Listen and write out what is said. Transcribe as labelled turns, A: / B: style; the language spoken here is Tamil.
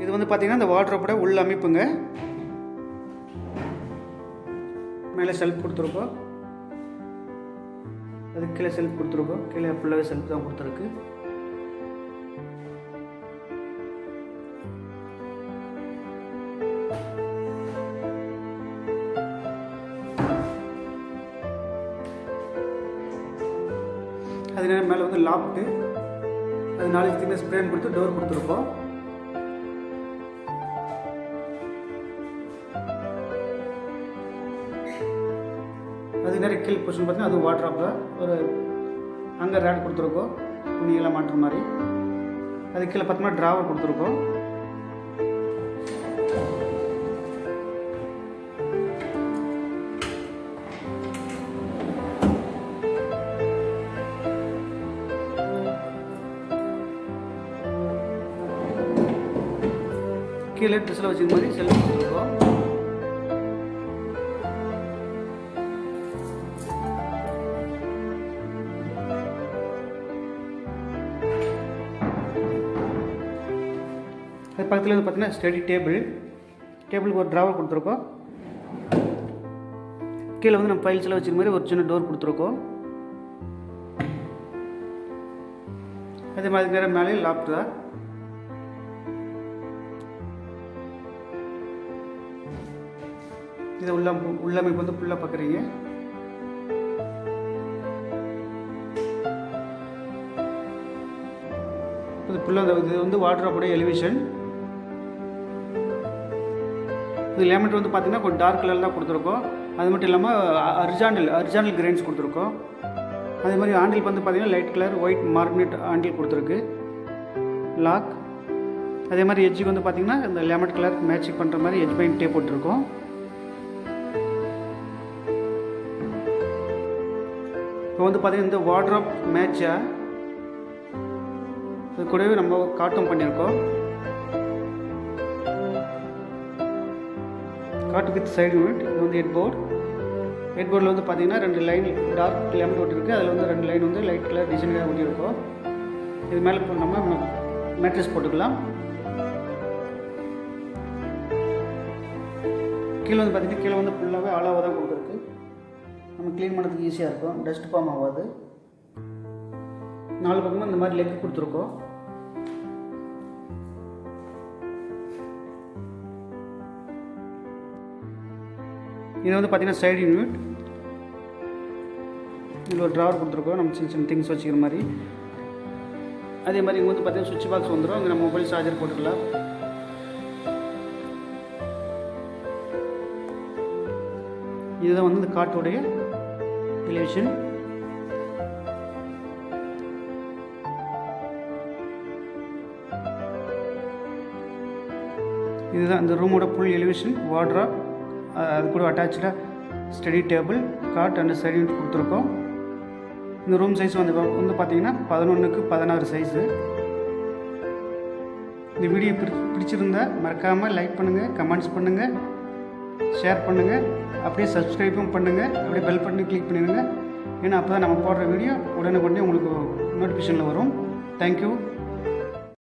A: இது வந்து பார்த்தீங்கன்னா இந்த வார்ட்ரோப்போட உள்ள அமைப்புங்க. மேலே செல்ஃப் கொடுத்துருக்கோம், அதுக்கு கீழே செல்ஃப் கொடுத்துருக்கோம். கீழே ஃபுல்லாகவே செல்ஃப் தான் கொடுத்துருக்கு. அது மேலே வந்து லாப்ட்டு, அது 4 திக்னஸ் ஃப்ரேம் கொடுத்து டோர் கொடுத்துருக்கோம். அது நிறைய கீழ் பொசிஷன் பார்த்தீங்கன்னா அது வாட்ராப்பில் ஒரு அங்கே ரேட் கொடுத்துருக்கோம், துணியெல்லாம் மாட்டுற மாதிரி. அது கீழே பார்த்தோம்னா ட்ராவர் கொடுத்துருக்கோம். கீழே ட்ரெஸ்ஸில் வச்சுக்க மாதிரி செல்ஃப் கொடுத்துருக்கோம். அது பக்கத்தில் வந்து பார்த்தீங்கன்னா ஸ்டடி டேபிளுக்கு ஒரு ட்ராவர் கொடுத்துருக்கோம். கீழே வந்து நம்ம ஃபைல்ஸ் எல்லாம் வச்சுக்க மாதிரி ஒரு சின்ன டோர் கொடுத்துருக்கோம். அதே மாதிரி நேரம் மேலே லாப்ட் தான். இதை உள்ளமைப்பு வந்து ஃபுல்லாக பார்க்குறீங்க. இது ஃபுல்லாக இது வந்து வார்ட்ரோப்போட எலிவேஷன். இது லேமெண்ட் வந்து பார்த்தீங்கன்னா கொஞ்சம் டார்க் கலர் தான் கொடுத்துருக்கோம். அது மட்டும் இல்லாமல் அரிஜானல் கிரைன்ஸ் கொடுத்துருக்கோம். அதே மாதிரி ஹேண்டில் வந்து பார்த்தீங்கன்னா லைட் கலர் ஒயிட் மார்க்னெட் ஹேண்டில் கொடுத்துருக்கு. லாக் அதே மாதிரி எட்ஜுக்கு வந்து பார்த்தீங்கன்னா இந்த லேமெண்ட் கலர் மேட்சிங் பண்ணுற மாதிரி எட்ஜ் பெயிண்ட் டேப் போட்டிருக்கோம். இப்போ வந்து பார்த்தீங்கன்னா இந்த வார்ட்ரோப் மேட்சை இது கூடவே நம்ம காட்டும் பண்ணியிருக்கோம். காட்டு வித் சைடு யூனிட். இது வந்து ஹெட் போர்டில் வந்து பார்த்தீங்கன்னா 2 லைன் டார்க் லேமெண்ட் ஒட்டிருக்கு. அதில் வந்து 2 லைன் வந்து லைட் கலர் டிசைனாக ஒட்டியிருக்கோம். இது மேலே நம்ம மேட்ரஸ் போட்டுக்கலாம். கீழே வந்து பார்த்தீங்கன்னா கீழே வந்து ஃபுல்லாகவே ஆளாக தான் கொடுத்துருக்கு. நம்ம க்ளீன் பண்ணுறதுக்கு ஈஸியாக இருக்கும், டஸ்ட் ஃபார்ம் ஆகாது. 4 பக்கமும் இந்த மாதிரி லெக் கொடுத்துருக்கோம். இது வந்து பார்த்தீங்கன்னா சைடு யூனிட். இதில் ஒரு ட்ராவர் கொடுத்துருக்கோம், நம்ம சின்ன சின்ன திங்ஸ் வச்சுக்கிற மாதிரி. அதே மாதிரி இங்கே வந்து பார்த்தீங்கன்னா சுவிட்ச் பாக்ஸ் வந்துடும். இங்கே நம்ம மொபைல் சார்ஜர் போட்டுக்கலாம். இதுதான் வந்து இந்த காட்டுடைய எலிவேஷன். இதுதான் இந்த ரூமோட ஃபுல் எலிவேஷன். வார்ட்ரோப், அது கூட அட்டாச்சாக study table, cot and side unit கொடுத்துருக்கோம். இந்த ரூம் சைஸ் வந்து பார்த்தீங்கன்னா 11க்கு 16 சைஸு. இந்த வீடியோ பிடிச்சிருந்தா மறக்காமல் லைக் பண்ணுங்கள், கமெண்ட்ஸ் பண்ணுங்கள், ஷேர் பண்ணுங்கள், அப்படியே சப்ஸ்கிரைபும் பண்ணுங்கள். அப்படியே பெல் பட்டனை கிளிக் பண்ணிடுங்க. ஏன்னா அப்போ தான் நம்ம போடுற வீடியோ உடனே உங்களுக்கு நோட்டிஃபிகேஷனில் வரும். தேங்க்யூ.